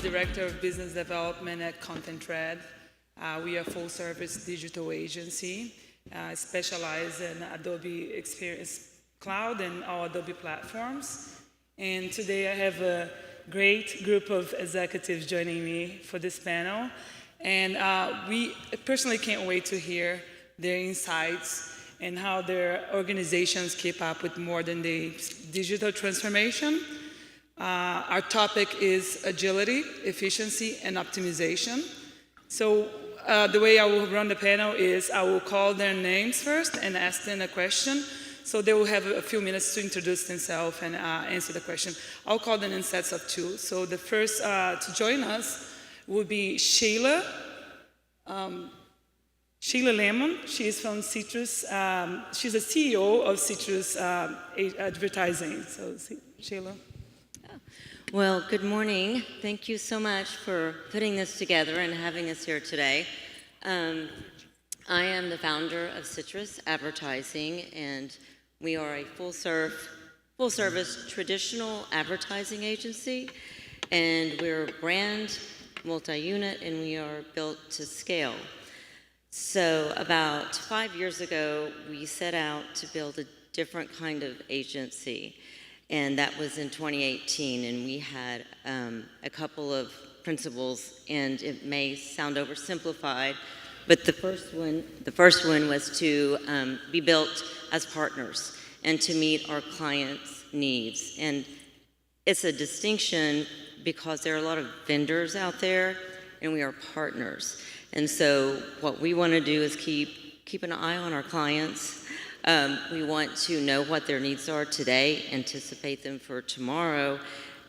Director of Business Development at Content Thread. We are a full-service digital agency, specialized in Adobe Experience Cloud and all Adobe platforms. And today I have a great group of executives joining me for this panel. And we personally can't wait to hear their insights and how their organizations keep up with modern day digital transformation. Our topic is agility, efficiency, and optimization. So the way I will run the panel is I will call their names first and ask them a question. So they will have a few minutes to introduce themselves and answer the question. I'll call them in sets of two. So the first to join us will be Sheila. Sheila Lemon. She is from Citrus. She's a CEO of Citrus Advertising. So Sheila. Well, good morning. Thank you so much for putting this together and having us here today. I am the founder of Citrus Advertising, and we are a full-service traditional advertising agency, and we're brand, multi-unit, and we are built to scale. So about 5 years ago, we set out to build a different kind of agency. And that was in 2018, and we had a couple of principles, and it may sound oversimplified, but the first one was to be built as partners and to meet our clients' needs. And it's a distinction because there are a lot of vendors out there, and we are partners. And so what we want to do is keep an eye on our clients. We want to know what their needs are today, anticipate them for tomorrow,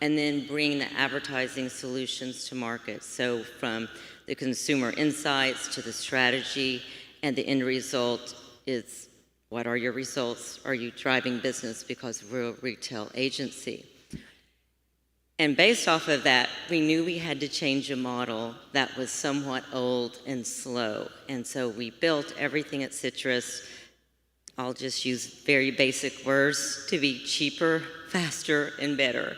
and then bring the advertising solutions to market. So from the consumer insights to the strategy, and the end result is, what are your results? Are you driving business because we're a retail agency? And based off of that, we knew we had to change a model that was somewhat old and slow. And so we built everything at Citrus. I'll just use very basic words to be cheaper, faster, and better.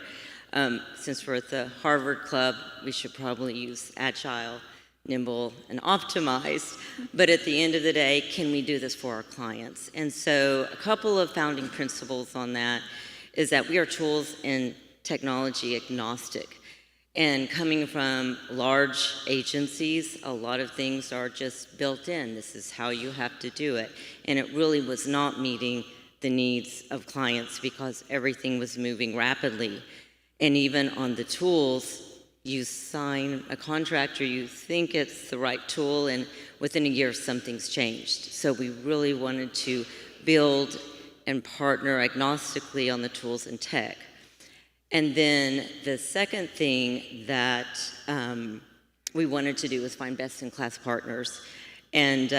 Since we're at the Harvard Club, we should probably use agile, nimble, and optimized. But at the end of the day, can we do this for our clients? And so a couple of founding principles on that is that we are tools and technology agnostic. And coming from large agencies, a lot of things are just built in. This is how you have to do it. And it really was not meeting the needs of clients because everything was moving rapidly. And even on the tools, you sign a contract or you think it's the right tool, and within a year, something's changed. So we really wanted to build and partner agnostically on the tools and tech. And then the second thing that we wanted to do was find best-in-class partners. And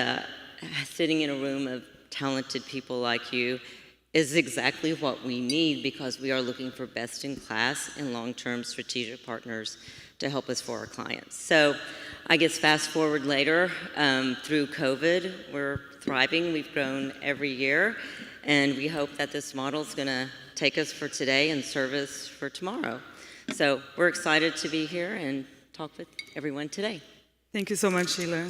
sitting in a room of talented people like you is exactly what we need, because we are looking for best-in-class and long-term strategic partners to help us for our clients. So I guess fast forward later, through COVID, we're thriving. We've grown every year. And we hope that this model is going to take us for today and serve us for tomorrow. So we're excited to be here and talk with everyone today. Thank you so much, Sheila.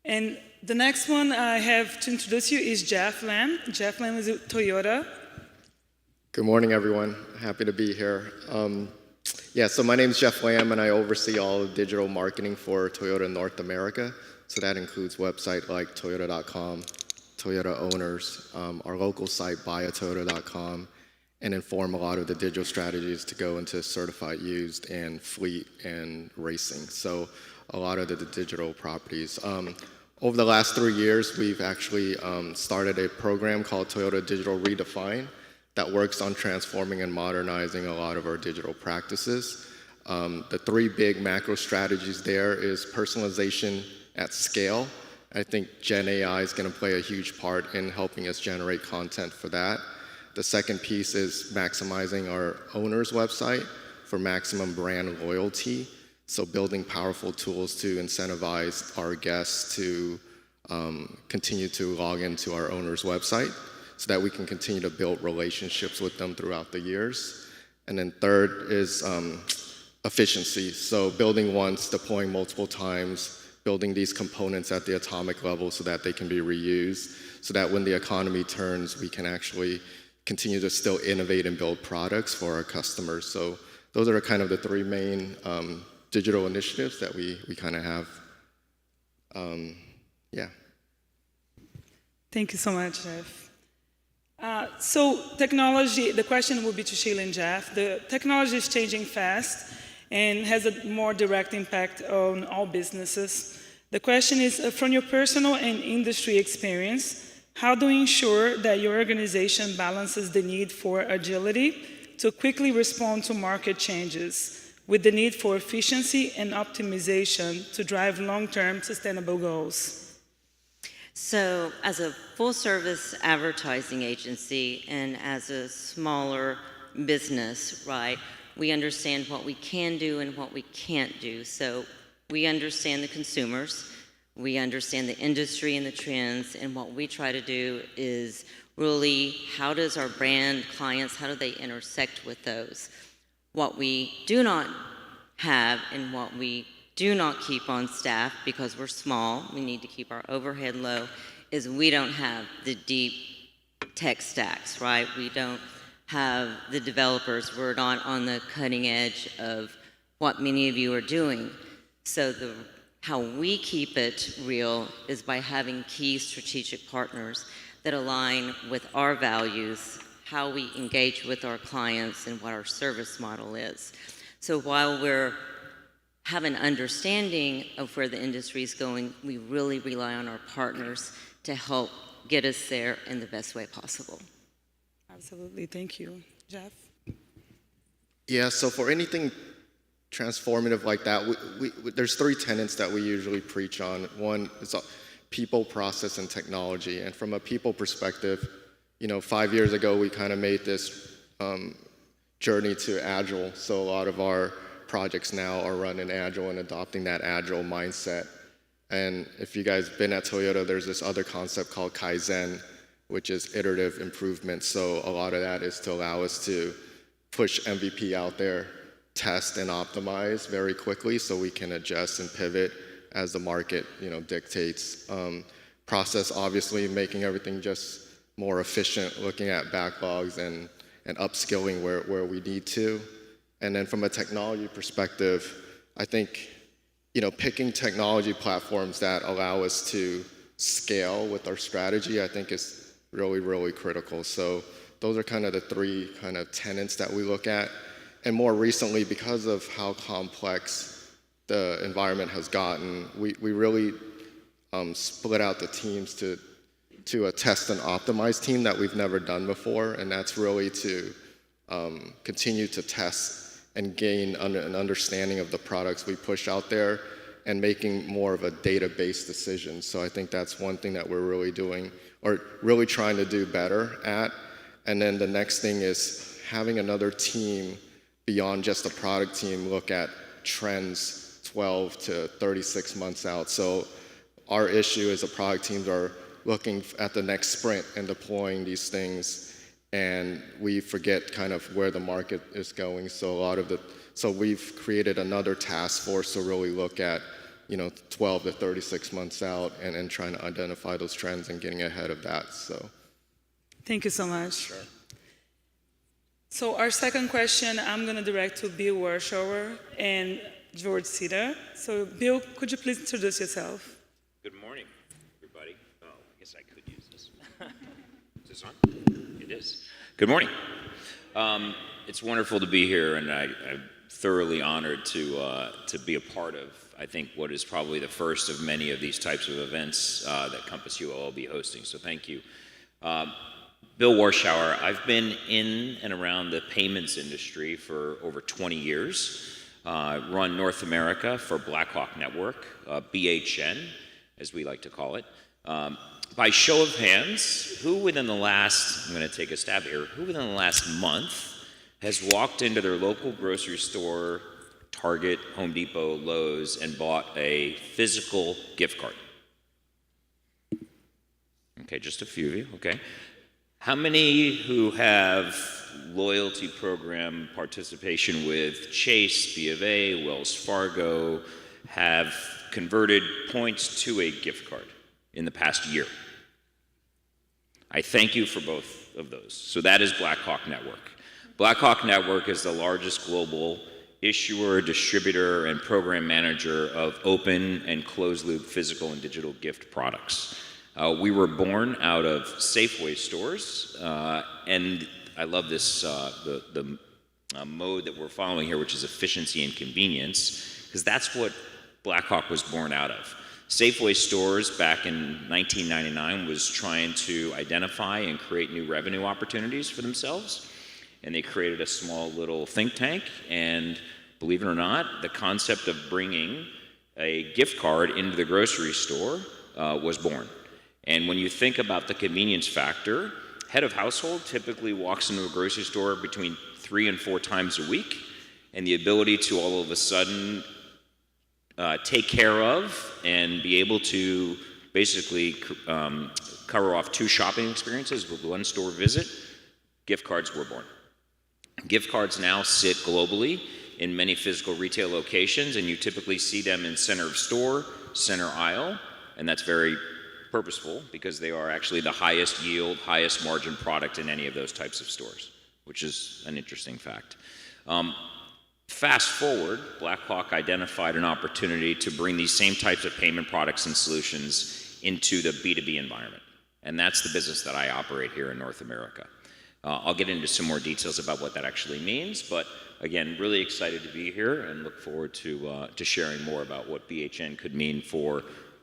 And the next one I have to introduce you is Jeff Lam. Jeff Lam is with Toyota. Good morning, everyone. Happy to be here. So my name is Jeff Lam, and I oversee all of digital marketing for Toyota North America. So that includes websites like Toyota.com, Toyota owners, our local site, buyatoyota.com, and inform a lot of the digital strategies to go into certified used and fleet and racing. So a lot of the digital properties. Over the last 3 years, we've actually started a program called Toyota Digital Redefine that works on transforming and modernizing a lot of our digital practices. The three big macro strategies there is personalization at scale. I think Gen AI is going to play a huge part in helping us generate content for that. The second piece is maximizing our owner's website for maximum brand loyalty. So building powerful tools to incentivize our guests to continue to log into our owner's website so that we can continue to build relationships with them throughout the years. And then third is efficiency. So building once, deploying multiple times, building these components at the atomic level so that they can be reused, so that when the economy turns, we can actually continue to still innovate and build products for our customers. So those are kind of the three main digital initiatives that we kind of have. Yeah. Thank you so much, Jeff. So technology, the question will be to Sheila and Jeff. The technology is changing fast and has a more direct impact on all businesses. The question is, from your personal and industry experience, how do you ensure that your organization balances the need for agility to quickly respond to market changes with the need for efficiency and optimization to drive long-term sustainable goals? So as a full-service advertising agency and as a smaller business, right, we understand what we can do and what we can't do. So we understand the consumers, we understand the industry and the trends, and what we try to do is really, how does our brand, clients, how do they intersect with those? What we do not have and what we do not keep on staff, because we're small, we need to keep our overhead low, is we don't have the deep tech stacks, right? We don't have the developers. We're not on the cutting edge of what many of you are doing. So how we keep it real is by having key strategic partners that align with our values, how we engage with our clients, and what our service model is. So while we have an understanding of where the industry is going, we really rely on our partners to help get us there in the best way possible. Absolutely, thank you. Jeff? Yeah, so for anything transformative like that, there's three tenets that we usually preach on. One is people, process, and technology. And from a people perspective, 5 years ago, we kind of made this journey to Agile. So a lot of our projects now are run in Agile and adopting that Agile mindset. And if you guys have been at Toyota, there's this other concept called Kaizen, which is iterative improvement. So a lot of that is to allow us to push MVP out there, test and optimize very quickly so we can adjust and pivot as the market dictates. Process, obviously, making everything just more efficient, looking at backlogs and upskilling where we need to. And then from a technology perspective, I think picking technology platforms that allow us to scale with our strategy, I think is really, really critical. So those are kind of the three kind of tenets that we look at. And more recently, because of how complex the environment has gotten, we really split out the teams to a test and optimize team that we've never done before. And that's really to continue to test and gain an understanding of the products we push out there and making more of a data-based decision. So I think that's one thing that we're really doing, or really trying to do better at. And then the next thing is having another team beyond just a product team look at trends 12 to 36 months out. So our issue as a product teams are looking at the next sprint and deploying these things, and we forget kind of where the market is going. So we've created another task force to really look at 12 to 36 months out and trying to identify those trends and getting ahead of that. So thank you so much. Sure. So our second question, I'm going to direct to Bill Warshauer and George Sita. So Bill, could you please introduce yourself? Good morning, everybody. Oh, I guess I could use this. Is this on? It is. Good morning. It's wonderful to be here, and I'm thoroughly honored to be a part of, I think, what is probably the first of many of these types of events that Compass UO will be hosting, so thank you. Bill Warshauer. I've been in and around the payments industry for over 20 years. Run North America for Blackhawk Network, BHN, as we like to call it. By show of hands, who within the last, I'm going to take a stab here, who within the last month has walked into their local grocery store, Target, Home Depot, Lowe's, and bought a physical gift card? Okay, just a few of you, okay. How many who have loyalty program participation with Chase, B of A, Wells Fargo, have converted points to a gift card in the past year? I thank you for both of those. So that is Blackhawk Network. Blackhawk Network is the largest global issuer, distributor, and program manager of open and closed loop physical and digital gift products. We were born out of Safeway stores, and I love this, the mode that we're following here, which is efficiency and convenience, because that's what Blackhawk was born out of. Safeway stores back in 1999 was trying to identify and create new revenue opportunities for themselves, and they created a small little think tank, and believe it or not, the concept of bringing a gift card into the grocery store was born. And when you think about the convenience factor, head of household typically walks into a grocery store between 3 and 4 times a week, and the ability to all of a sudden take care of and be able to basically cover off 2 shopping experiences with 1 store visit, gift cards were born. Gift cards now sit globally in many physical retail locations, and you typically see them in center of store, center aisle, and that's very purposeful because they are actually the highest yield, highest margin product in any of those types of stores, which is an interesting fact. Fast forward, Blackhawk identified an opportunity to bring these same types of payment products and solutions into the B2B environment, and that's the business that I operate here in North America. I'll get into some more details about what that actually means, but again, really excited to be here and look forward to sharing more about what BHN could mean for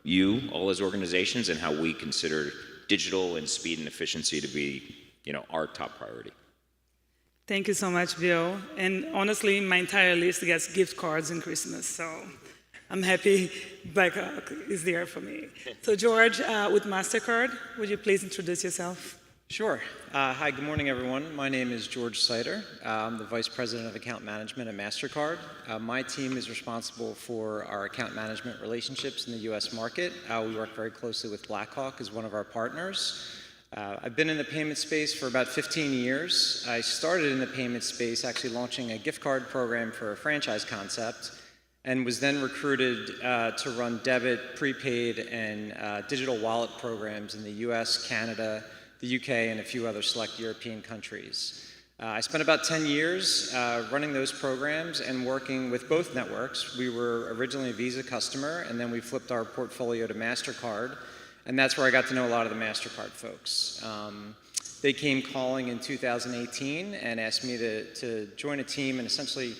you, all as organizations, and how we consider digital and speed and efficiency to be, our top priority. Thank you so much, Bill. And honestly, my entire list gets gift cards and Christmas, so I'm happy Blackhawk is there for me. So George, with MasterCard, would you please introduce yourself? Sure. Hi, good morning, everyone. My name is George Sider. I'm the Vice President of Account Management at MasterCard. My team is responsible for our account management relationships in the U.S. market. We work very closely with Blackhawk as one of our partners. I've been in the payment space for about 15 years. I started in the payment space actually launching a gift card program for a franchise concept, and was then recruited to run debit, prepaid, and digital wallet programs in the U.S., Canada, the UK, and a few other select European countries. I spent about 10 years running those programs and working with both networks. We were originally a Visa customer, and then we flipped our portfolio to MasterCard, and that's where I got to know a lot of the MasterCard folks. They came calling in 2018 and asked me to join a team and essentially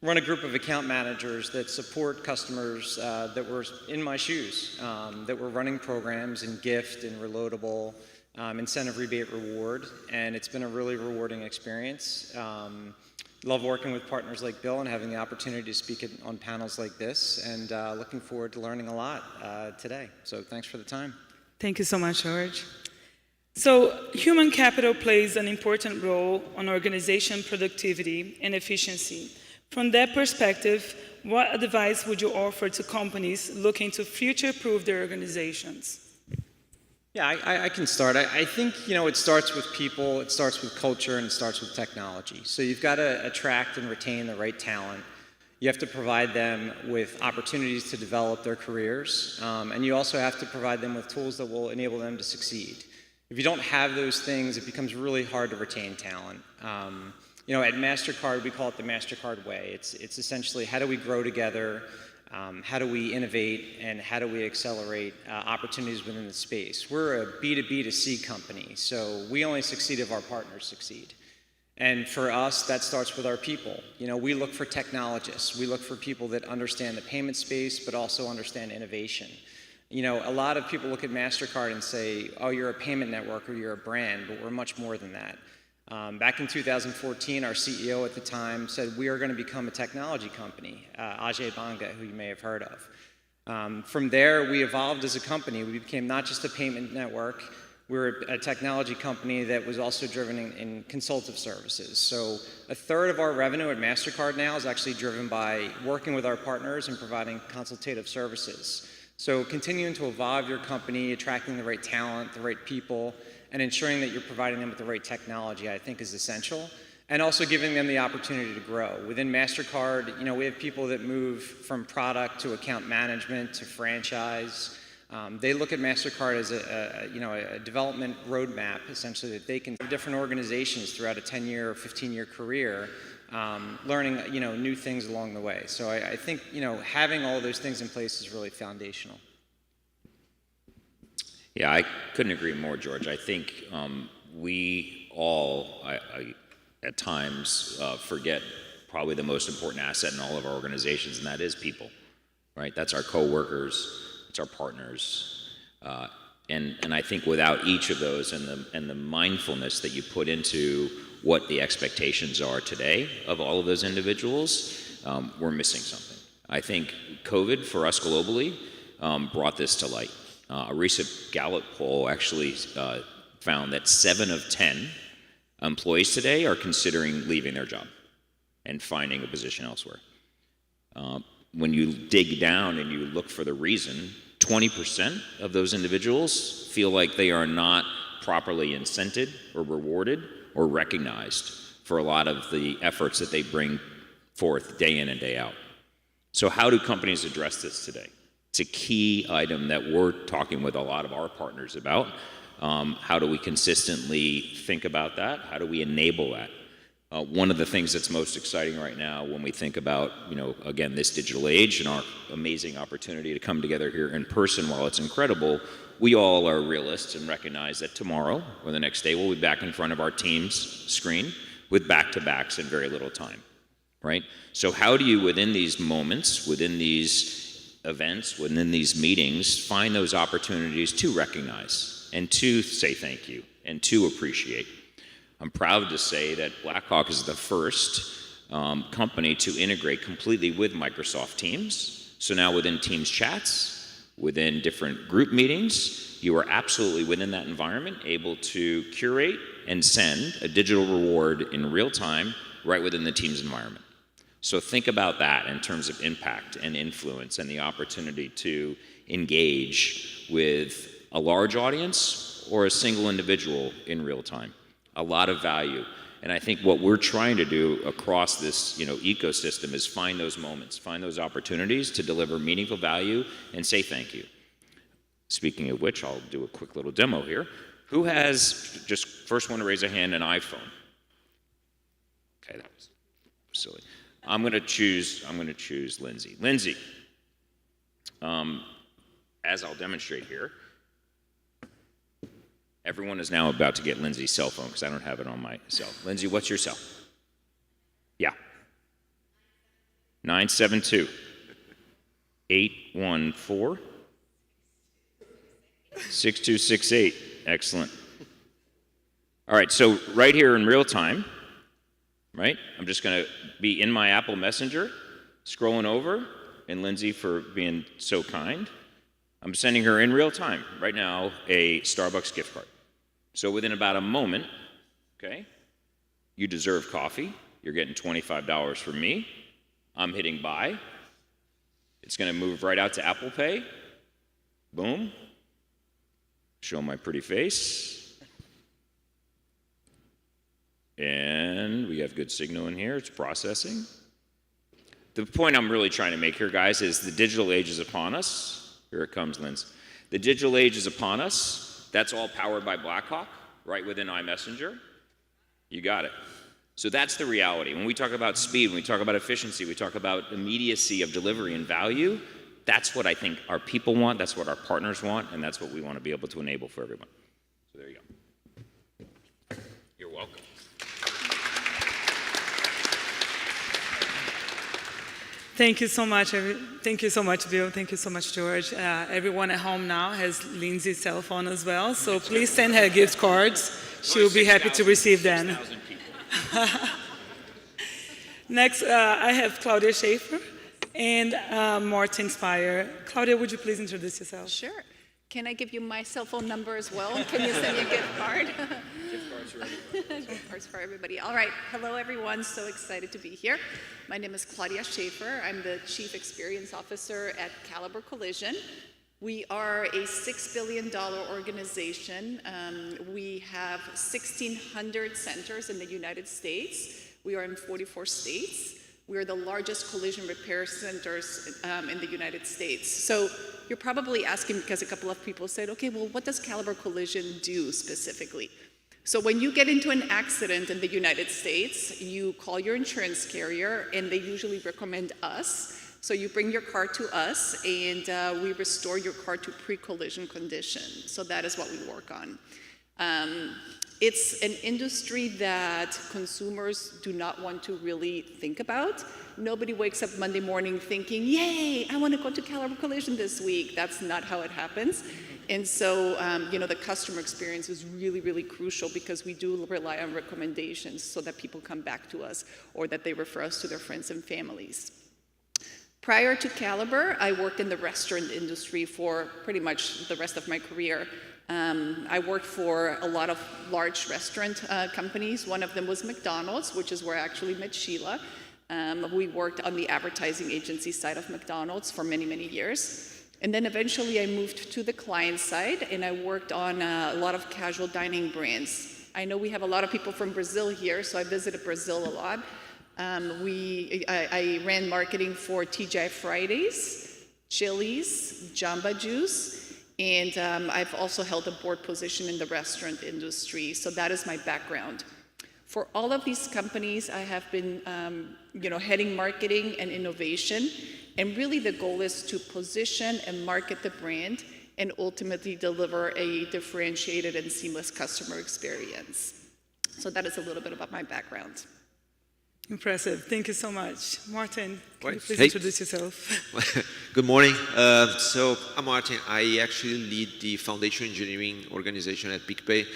run a group of account managers that support customers that were in my shoes, that were running programs in gift and reloadable, incentive rebate reward, and it's been a really rewarding experience. Love working with partners like Bill and having the opportunity to speak on panels like this, and looking forward to learning a lot today. So thanks for the time. Thank you so much, George. So human capital plays an important role on organization productivity and efficiency. From that perspective, what advice would you offer to companies looking to future-proof their organizations? Yeah, I can start. I think, it starts with people, it starts with culture, and it starts with technology. So you've got to attract and retain the right talent. You have to provide them with opportunities to develop their careers, and you also have to provide them with tools that will enable them to succeed. If you don't have those things, it becomes really hard to retain talent. At MasterCard, we call it the MasterCard way. It's essentially, how do we grow together? How do we innovate, and how do we accelerate opportunities within the space? We're a B2B2C company, so we only succeed if our partners succeed. And for us, that starts with our people. We look for technologists. We look for people that understand the payment space, but also understand innovation. A lot of people look at MasterCard and say, oh, you're a payment network or you're a brand, but we're much more than that. Back in 2014, our CEO at the time said, we are going to become a technology company, Ajay Banga, who you may have heard of. From there, we evolved as a company. We became not just a payment network, we were a technology company that was also driven in consultative services. So a third of our revenue at MasterCard now is actually driven by working with our partners and providing consultative services. So continuing to evolve your company, attracting the right talent, the right people, and ensuring that you're providing them with the right technology, I think is essential. And also giving them the opportunity to grow. Within MasterCard, we have people that move from product to account management to franchise. They look at MasterCard as a development roadmap, essentially, that they can different organizations throughout a 10-year or 15-year career, learning new things along the way. So I think having all those things in place is really foundational. Yeah, I couldn't agree more, George. I think we all, at times, forget probably the most important asset in all of our organizations, and that is people, right? That's our coworkers, it's our partners, and I think without each of those and the mindfulness that you put into what the expectations are today of all of those individuals, we're missing something. I think COVID for us globally brought this to light. A recent Gallup poll actually found that 7 of 10 employees today are considering leaving their job and finding a position elsewhere. When you dig down and you look for the reason, 20% of those individuals feel like they are not properly incented or rewarded or recognized for a lot of the efforts that they bring forth day in and day out. So how do companies address this today? It's a key item that we're talking with a lot of our partners about. How do we consistently think about that? How do we enable that? One of the things that's most exciting right now when we think about, again, this digital age and our amazing opportunity to come together here in person, while it's incredible, we all are realists and recognize that tomorrow or the next day we'll be back in front of our Teams screen with back-to-backs in very little time, right? So how do you, within these moments, within these events, within these meetings, find those opportunities to recognize and to say thank you and to appreciate? I'm proud to say that Blackhawk is the first company to integrate completely with Microsoft Teams. So now within Teams chats, within different group meetings, you are absolutely within that environment able to curate and send a digital reward in real time right within the Teams environment. So think about that in terms of impact and influence and the opportunity to engage with a large audience or a single individual in real time. A lot of value. And I think what we're trying to do across this ecosystem is find those moments, find those opportunities to deliver meaningful value and say thank you. Speaking of which, I'll do a quick little demo here. Who has, just first one to raise a hand, an iPhone? Okay, that was silly. I'm gonna choose Lindsay. Lindsay, as I'll demonstrate here, everyone is now about to get Lindsay's cell phone because I don't have it on my cell. Lindsay, what's your cell? Yeah. 972 814 6268. Excellent. All right, so right here in real time, right? I'm just going to be in my Apple Messenger, scrolling over, and Lindsay for being so kind. I'm sending her in real time, right now, a Starbucks gift card. So within about a moment, okay, you deserve coffee. You're getting $25 from me. I'm hitting buy. It's going to move right out to Apple Pay. Boom. Show my pretty face. And we have good signal in here. It's processing. The point I'm really trying to make here, guys, is the digital age is upon us. Here it comes, Linz. The digital age is upon us. That's all powered by Blackhawk, right within iMessenger. You got it. So that's the reality. When we talk about speed, when we talk about efficiency, we talk about immediacy of delivery and value, that's what I think our people want, that's what our partners want, and that's what we want to be able to enable for everyone. So there you go. You're welcome. Thank you so much. Thank you so much, Bill. Thank you so much, George. Everyone at home now has Lindsay's cell phone as well, so please send her gift cards. She'll be happy to receive them. Next, I have Claudia Schaefer and Martin Spire. Claudia, would you please introduce yourself? Sure. Can I give you my cell phone number as well? Can you send me a gift card? Gift cards are ready. Gift cards for everybody. All right. Hello, everyone. So excited to be here. My name is Claudia Schaefer. I'm the Chief Experience Officer at Caliber Collision. We are a $6 billion organization. We have 1,600 centers in the United States. We are in 44 states. We are the largest collision repair centers in the United States. So you're probably asking, because a couple of people said, okay, well, what does Caliber Collision do specifically? So when you get into an accident in the United States, you call your insurance carrier, and they usually recommend us. So you bring your car to us, and we restore your car to pre-collision condition. So that is what we work on. It's an industry that consumers do not want to really think about. Nobody wakes up Monday morning thinking, yay, I want to go to Caliber Collision this week. That's not how it happens. And so, the customer experience is really, really crucial, because we do rely on recommendations so that people come back to us or that they refer us to their friends and families. Prior to Caliber, I worked in the restaurant industry for pretty much the rest of my career. I worked for a lot of large restaurant companies. One of them was McDonald's, which is where I actually met Sheila. We worked on the advertising agency side of McDonald's for many, many years. And then eventually I moved to the client side, and I worked on a lot of casual dining brands. I know we have a lot of people from Brazil here, so I visited Brazil a lot. I ran marketing for TGI Fridays, Chili's, Jamba Juice, and I've also held a board position in the restaurant industry, so that is my background. For all of these companies, I have been heading marketing and innovation, and really the goal is to position and market the brand and ultimately deliver a differentiated and seamless customer experience. So that is a little bit about my background. Impressive. Thank you so much. Martin, can you please Hey. introduce yourself? Good morning. So I'm Martin. I actually lead the foundation engineering organization at PicPay.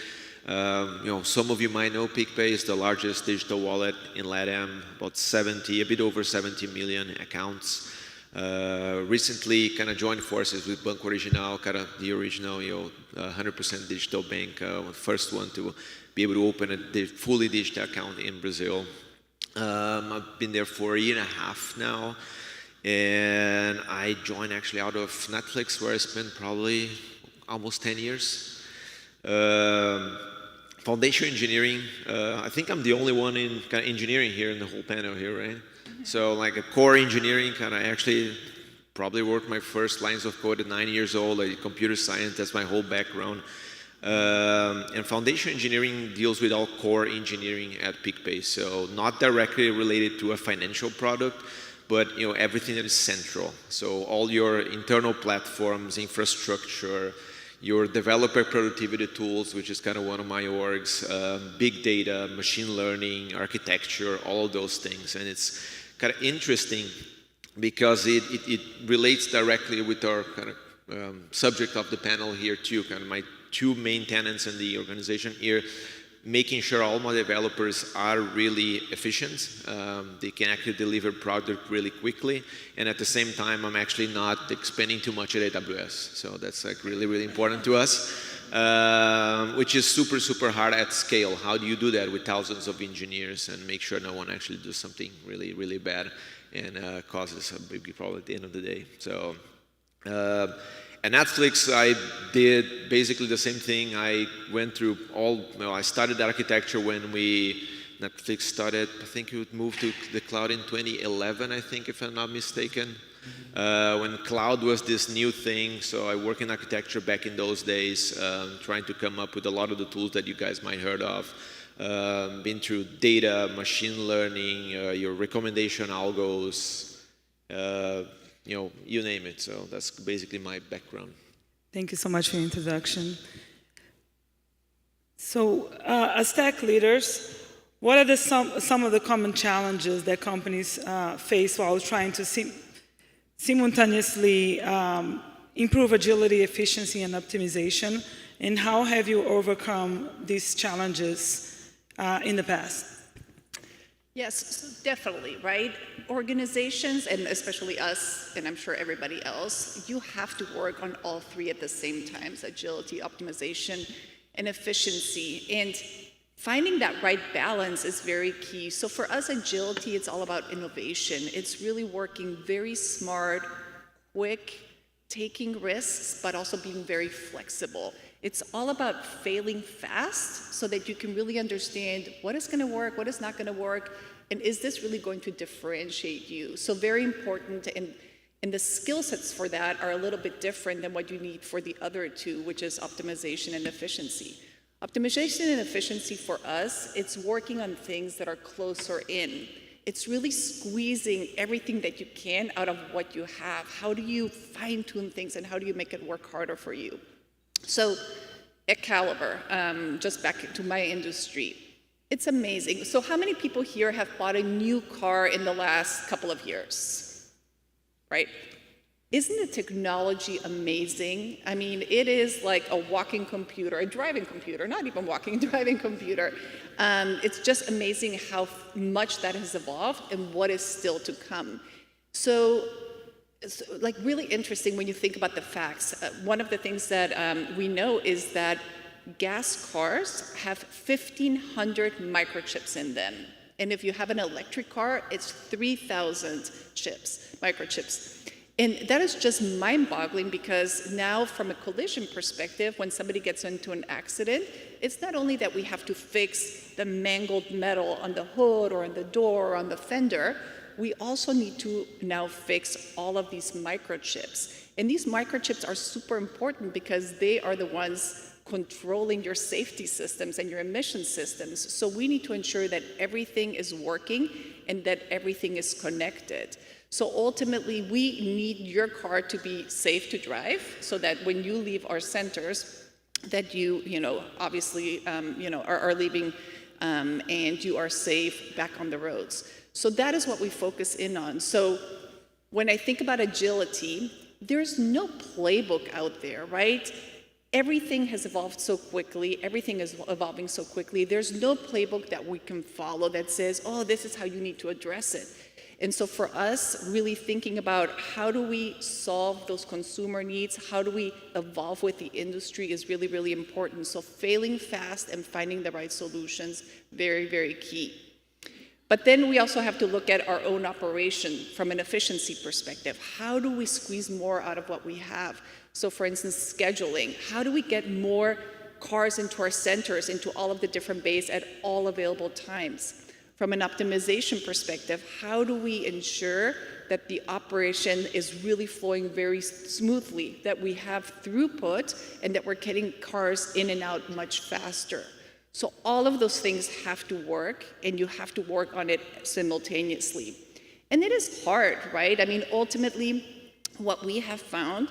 Some of you might know PicPay is the largest digital wallet in LATAM, about a bit over 70 million accounts. Recently kind of joined forces with Banco Original, kind of the original 100% digital bank, first one to be able to open a fully digital account in Brazil. I've been there for a year and a half now, and I joined actually out of Netflix, where I spent probably almost 10 years. Foundation engineering, I think I'm the only one in kind of engineering here in the whole panel here, right? So like a core engineering, kind of actually probably worked my first lines of code at 9 years old, like computer science, that's my whole background. And foundation engineering deals with all core engineering at PicPay, so not directly related to a financial product, but everything that is central. So all your internal platforms, infrastructure, your developer productivity tools, which is kind of one of my orgs, big data, machine learning, architecture, all of those things. And it's kind of interesting because it relates directly with our kind of subject of the panel here too, kind of my two main tenants in the organization here, making sure all my developers are really efficient, they can actually deliver product really quickly, and at the same time I'm actually not expending too much at AWS. So that's like really, really important to us, which is super, super hard at scale. How do you do that with thousands of engineers and make sure no one actually does something really, really bad and causes a big problem at the end of the day? So. At Netflix, I did basically the same thing. I went through I started architecture when Netflix started, I think it moved to the cloud in 2011, I think, if I'm not mistaken. When cloud was this new thing, so I worked in architecture back in those days, trying to come up with a lot of the tools that you guys might heard of. Been through data, machine learning, your recommendation algos, you name it. So that's basically my background. Thank you so much for your introduction. So, as tech leaders, what are some of the common challenges that companies face while trying to simultaneously improve agility, efficiency, and optimization? And how have you overcome these challenges in the past? Yes, definitely, right? Organizations, and especially us, and I'm sure everybody else, you have to work on all three at the same time: agility, optimization, and efficiency. And finding that right balance is very key. So for us, agility, it's all about innovation. It's really working very smart, quick, taking risks, but also being very flexible. It's all about failing fast so that you can really understand what is going to work, what is not going to work, and is this really going to differentiate you? So very important, and the skill sets for that are a little bit different than what you need for the other two, which is optimization and efficiency. Optimization and efficiency for us, it's working on things that are closer in. It's really squeezing everything that you can out of what you have. How do you fine-tune things and how do you make it work harder for you? So at Caliber, just back to my industry, it's amazing. So how many people here have bought a new car in the last couple of years, right? Isn't the technology amazing? I mean, it is like a walking computer, a driving computer, not even walking, driving computer. It's just amazing how much that has evolved and what is still to come. So like really interesting when you think about the facts. One of the things that we know is that gas cars have 1,500 microchips in them. And if you have an electric car, it's 3,000 chips, microchips. And that is just mind-boggling because now from a collision perspective, when somebody gets into an accident, it's not only that we have to fix the mangled metal on the hood or on the door or on the fender, we also need to now fix all of these microchips. And these microchips are super important because they are the ones controlling your safety systems and your emission systems. So we need to ensure that everything is working and that everything is connected. So ultimately, we need your car to be safe to drive so that when you leave our centers, that you obviously, are leaving and you are safe back on the roads. So that is what we focus in on. So when I think about agility, there's no playbook out there, right? Everything has evolved so quickly, everything is evolving so quickly. There's no playbook that we can follow that says, oh, this is how you need to address it. And so for us, really thinking about how do we solve those consumer needs, how do we evolve with the industry is really, really important. So failing fast and finding the right solutions, very, very key. But then we also have to look at our own operation from an efficiency perspective. How do we squeeze more out of what we have? So for instance, scheduling. How do we get more cars into our centers, into all of the different bays at all available times? From an optimization perspective, how do we ensure that the operation is really flowing very smoothly, that we have throughput, and that we're getting cars in and out much faster? So all of those things have to work, and you have to work on it simultaneously. And it is hard, right? I mean, ultimately, what we have found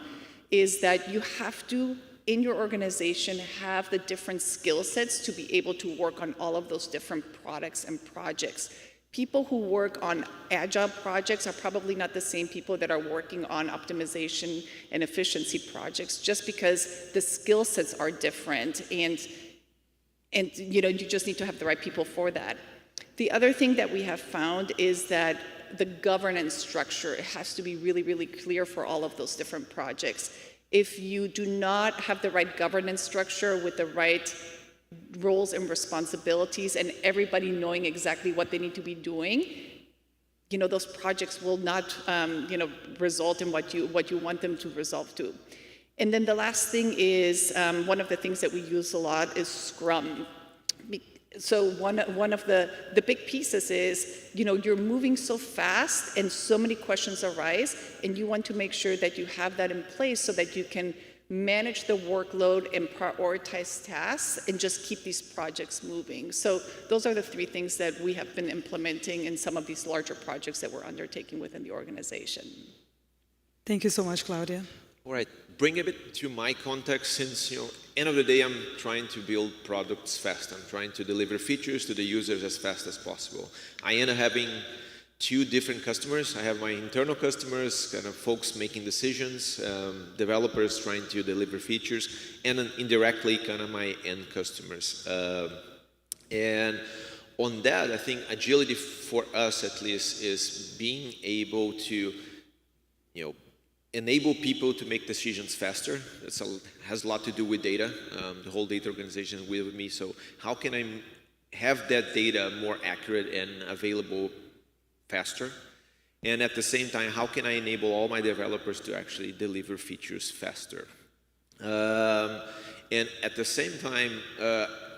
is that you have to, in your organization, have the different skill sets to be able to work on all of those different products and projects. People who work on agile projects are probably not the same people that are working on optimization and efficiency projects, just because the skill sets are different, and you just need to have the right people for that. The other thing that we have found is that the governance structure has to be really, really clear for all of those different projects. If you do not have the right governance structure with the right roles and responsibilities and everybody knowing exactly what they need to be doing, those projects will not, result in what you want them to resolve to. And then the last thing is, one of the things that we use a lot is Scrum. So one of the big pieces is, you're moving so fast and so many questions arise, and you want to make sure that you have that in place so that you can manage the workload and prioritize tasks and just keep these projects moving. So those are the three things that we have been implementing in some of these larger projects that we're undertaking within the organization. Thank you so much, Claudia. All right, bring a bit to my context, since, end of the day, I'm trying to build products fast. I'm trying to deliver features to the users as fast as possible. I end up having two different customers. I have my internal customers, kind of folks making decisions, developers trying to deliver features, and then indirectly kind of my end customers. And on that, I think agility for us at least is being able to, enable people to make decisions faster. That has a lot to do with data. The whole data organization is with me. So how can I have that data more accurate and available faster? And at the same time, how can I enable all my developers to actually deliver features faster? And at the same time,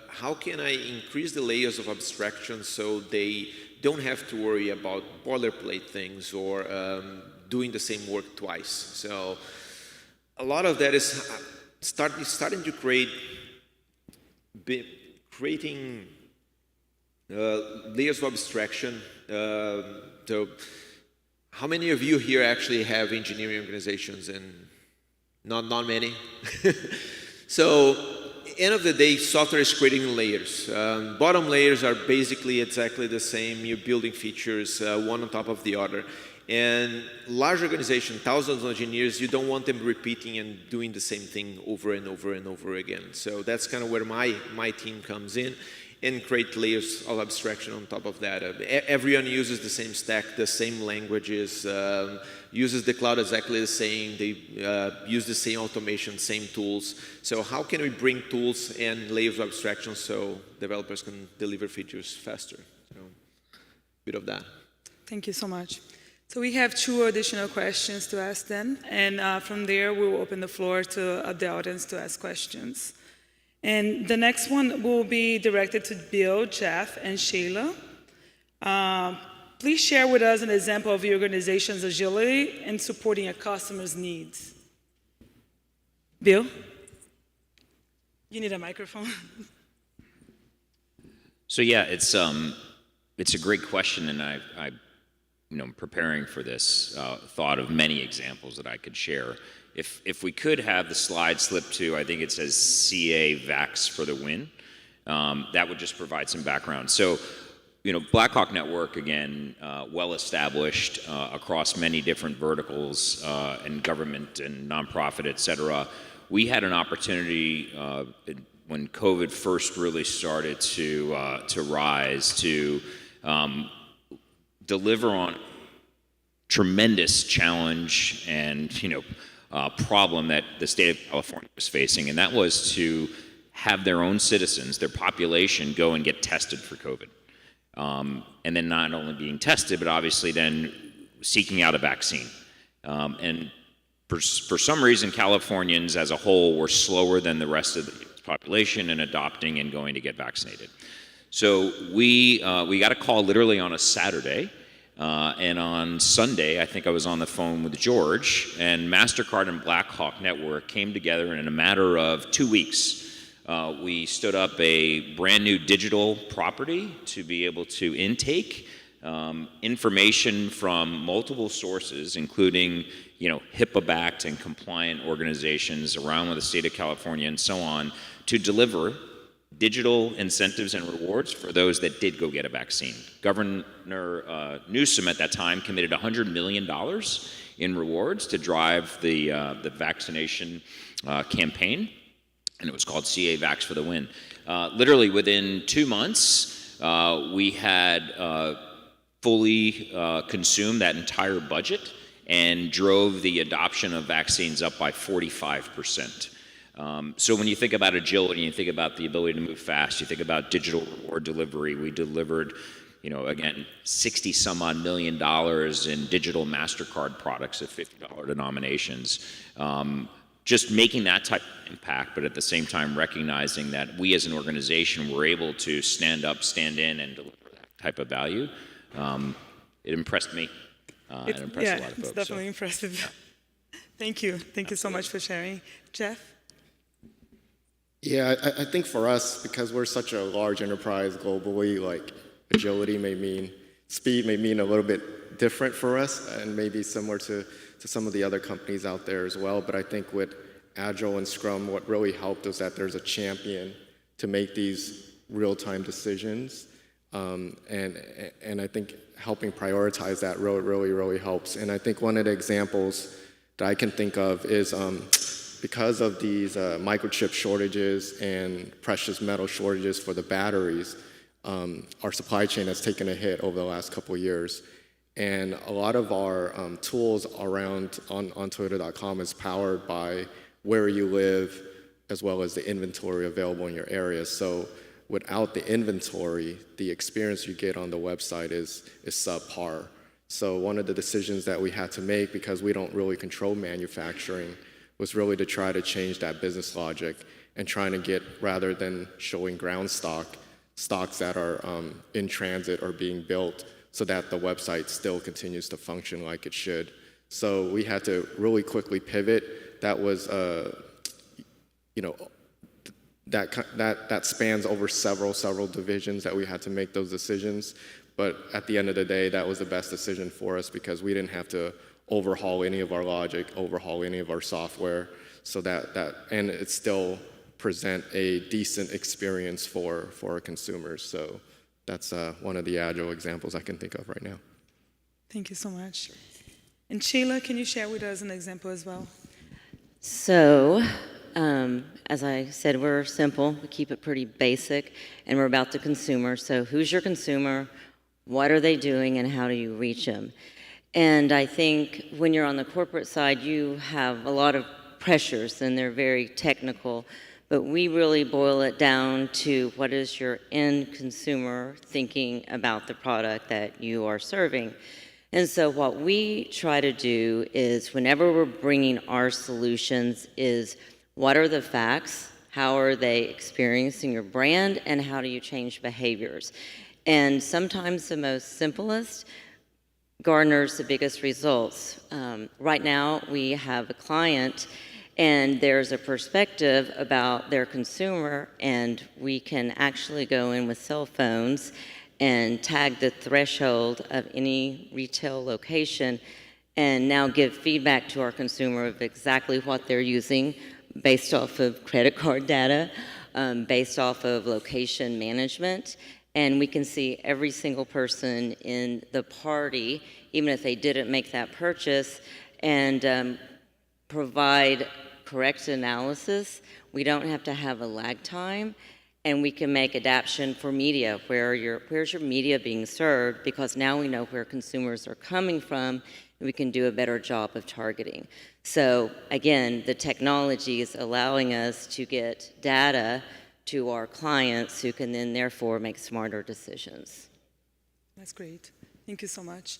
how can I increase the layers of abstraction so they don't have to worry about boilerplate things or doing the same work twice? So a lot of that is starting to creating layers of abstraction. So how many of you here actually have engineering organizations? And not many. So end of the day, software is creating layers. Bottom layers are basically exactly the same. You're building features one on top of the other. And large organization, thousands of engineers, you don't want them repeating and doing the same thing over and over and over again. So that's kind of where my team comes in and create layers of abstraction on top of that. Everyone uses the same stack, the same languages, uses the cloud exactly the same. They use the same automation, same tools. So how can we bring tools and layers of abstraction so developers can deliver features faster? So a bit of that. Thank you so much. So we have 2 additional questions to ask them, and from there we will open the floor to the audience to ask questions. And the next one will be directed to Bill, Jeff, and Sheila. Please share with us an example of your organization's agility in supporting a customer's needs. Bill? You need a microphone. So yeah, it's a great question, and I preparing for this, thought of many examples that I could share. If we could have the slide slip to, I think it says CA Vax for the win, that would just provide some background. So, Blackhawk Network, again, well established across many different verticals and government and nonprofit, et cetera. We had an opportunity when COVID first really started to rise to deliver on tremendous challenge and problem that the state of California was facing, and that was to have their own citizens, their population, go and get tested for COVID, and then not only being tested, but obviously then seeking out a vaccine. And for some reason, Californians as a whole were slower than the rest of the population in adopting and going to get vaccinated. So we got a call literally on a Saturday, and on Sunday, I think I was on the phone with George, and MasterCard and Blackhawk Network came together, and in a matter of 2 weeks, we stood up a brand new digital property to be able to intake information from multiple sources, including HIPAA-backed and compliant organizations around the state of California and so on, to deliver digital incentives and rewards for those that did go get a vaccine. Governor Newsom at that time committed $100 million in rewards to drive the vaccination campaign, and it was called CA Vax for the Win. Literally within 2 months, we had fully consumed that entire budget and drove the adoption of vaccines up by 45%. So when you think about agility, you think about the ability to move fast, you think about digital reward delivery. We delivered, again, 60 some odd million dollars in digital MasterCard products at $50 denominations. Just making that type of impact, but at the same time recognizing that we as an organization were able to stand up, stand in, and deliver that type of value. It impressed me. It impressed a lot of folks. It's definitely impressive. Yeah. Thank you. Thank you so much for sharing. Jeff? Yeah, I think for us, because we're such a large enterprise globally, like agility may mean, speed may mean a little bit different for us and maybe similar to some of the other companies out there as well. But I think with Agile and Scrum, what really helped is that there's a champion to make these real-time decisions. And I think helping prioritize that really helps. And I think one of the examples that I can think of is because of these microchip shortages and precious metal shortages for the batteries, our supply chain has taken a hit over the last couple of years. And a lot of our tools around on Toyota.com is powered by where you live as well as the inventory available in your area. So without the inventory, the experience you get on the website is subpar. So one of the decisions that we had to make, because we don't really control manufacturing, was really to try to change that business logic and trying to get, rather than showing ground stocks that are in transit or being built, so that the website still continues to function like it should. So we had to really quickly pivot. That was, that spans over several divisions that we had to make those decisions. But at the end of the day, that was the best decision for us, because we didn't have to overhaul any of our logic, overhaul any of our software, so and it still present a decent experience for our consumers. So that's one of the agile examples I can think of right now. Thank you so much. And Sheila, can you share with us an example as well? So, as I said, we're simple. We keep it pretty basic, and we're about the consumer. So who's your consumer? What are they doing, and how do you reach them? And I think when you're on the corporate side, you have a lot of pressures, and they're very technical. But we really boil it down to what is your end consumer thinking about the product that you are serving. And so what we try to do is, whenever we're bringing our solutions, is what are the facts, how are they experiencing your brand, and how do you change behaviors? And sometimes the most simplest garners the biggest results. Right now, we have a client, and there's a perspective about their consumer, and we can actually go in with cell phones and tag the threshold of any retail location, and now give feedback to our consumer of exactly what they're using based off of credit card data, based off of location management. And we can see every single person in the party, even if they didn't make that purchase, and provide correct analysis. We don't have to have a lag time, and we can make adaptation for media. Where's your media being served? Because now we know where consumers are coming from, and we can do a better job of targeting. So again, the technology is allowing us to get data to our clients, who can then therefore make smarter decisions. That's great. Thank you so much.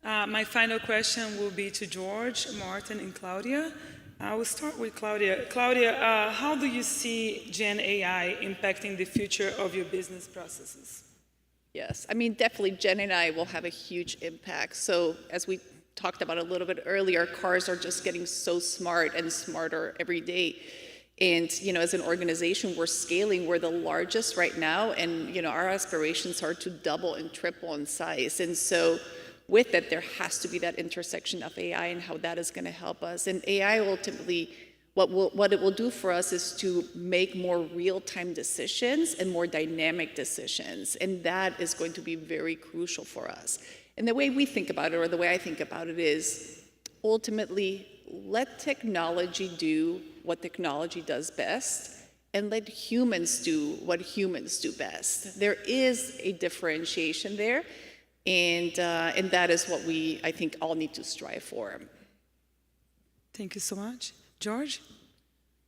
My final question will be to George, Martin, and Claudia. I will start with Claudia. Claudia, how do you see Gen AI impacting the future of your business processes? Yes, I mean, definitely Gen AI will have a huge impact. So as we talked about a little bit earlier, cars are just getting so smart and smarter every day. And, as an organization, we're scaling. We're the largest right now, and, our aspirations are to double and triple in size. And so with that, there has to be that intersection of AI and how that is going to help us. And AI ultimately, what it will do for us is to make more real-time decisions and more dynamic decisions. And that is going to be very crucial for us. And the way we think about it, or the way I think about it, is ultimately let technology do what technology does best, and let humans do what humans do best. There is a differentiation there, and that is what I think, all need to strive for. Thank you so much. George?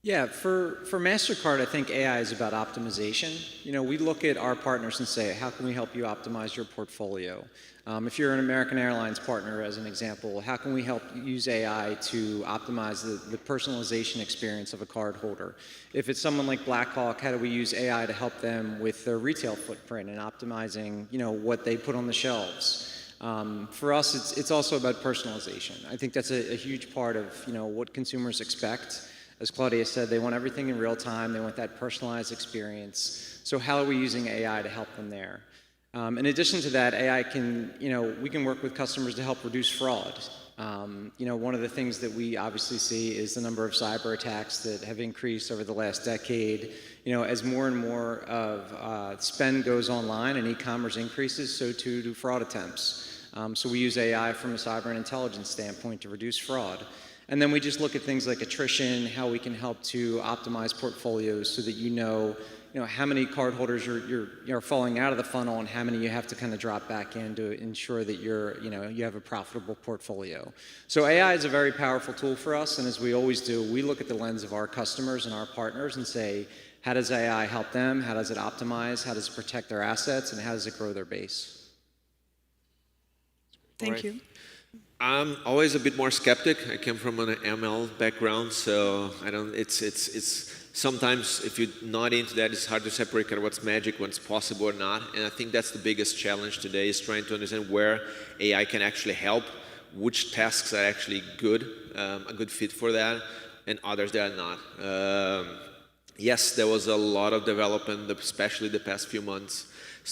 Yeah, for MasterCard, I think AI is about optimization. We look at our partners and say, how can we help you optimize your portfolio? If you're an American Airlines partner, as an example, how can we help use AI to optimize the personalization experience of a card holder? If it's someone like Blackhawk, how do we use AI to help them with their retail footprint and optimizing, what they put on the shelves? For us, it's also about personalization. I think that's a huge part of, what consumers expect. As Claudia said, they want everything in real time. They want that personalized experience. So how are we using AI to help them there? In addition to that, AI can, we can work with customers to help reduce fraud. One of the things that we obviously see is the number of cyber attacks that have increased over the last decade. As more and more of spend goes online and e-commerce increases, so too do fraud attempts. So we use AI from a cyber and intelligence standpoint to reduce fraud. And then we just look at things like attrition, how we can help to optimize portfolios so that how many cardholders you're falling out of the funnel and how many you have to kind of drop back in to ensure that you have a profitable portfolio. So AI is a very powerful tool for us, and as we always do, we look at the lens of our customers and our partners and say, how does AI help them? How does it optimize? How does it protect their assets? And how does it grow their base? Thank you. I'm always a bit more skeptic. I came from an ML background, so I don't. It's sometimes if you're not into that, it's hard to separate kind of what's magic, what's possible or not. And I think that's the biggest challenge today is trying to understand where AI can actually help, which tasks are actually good, a good fit for that, and others that are not. Yes, there was a lot of development, especially the past few months,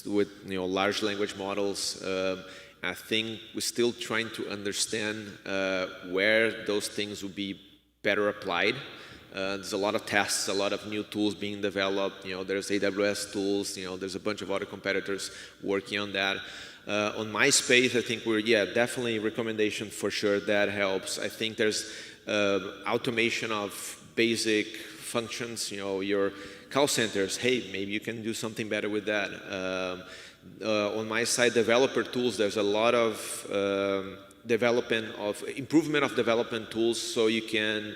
with large language models. I think we're still trying to understand where those things will be better applied. There's a lot of tests, a lot of new tools being developed. There's AWS tools. There's a bunch of other competitors working on that. On my space, I think we're definitely recommendation for sure that helps. I think there's automation of basic functions. Your call centers. Hey, maybe you can do something better with that. On my side, developer tools, there's a lot of improvement of development tools so you can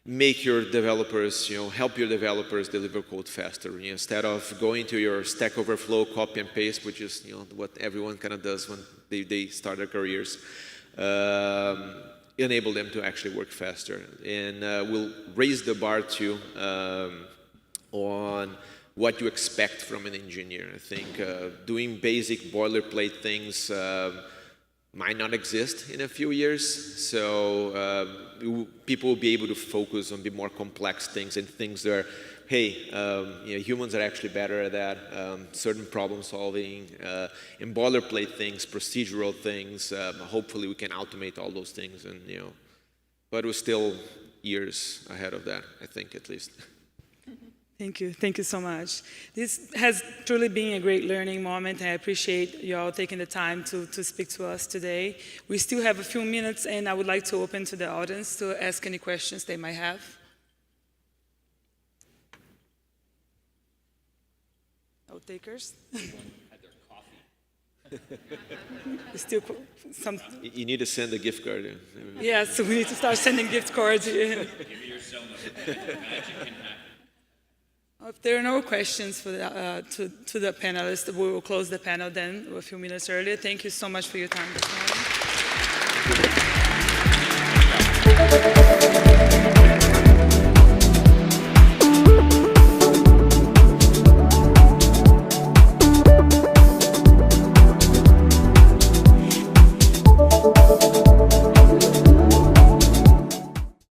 make your developers, help your developers deliver code faster. Instead of going to your Stack Overflow, copy and paste, which is what everyone kind of does when they start their careers, enable them to actually work faster. And we'll raise the bar too on what you expect from an engineer. I think doing basic boilerplate things might not exist in a few years, so people will be able to focus on the more complex things and things that are, hey, humans are actually better at that, certain problem solving, and boilerplate things, procedural things. Hopefully we can automate all those things, and but we're still years ahead of that, I think, at least. Thank you. Thank you so much. This has truly been a great learning moment. I appreciate you all taking the time to speak to us today. We still have a few minutes, and I would like to open to the audience to ask any questions they might have. Note takers? Had their coffee. Still some. You need to send a gift card. Yes, we need to start sending gift cards. Give me your cell number. Magic can happen. If there are no questions for to the panelists, we will close the panel then a few minutes earlier. Thank you so much for your time this morning.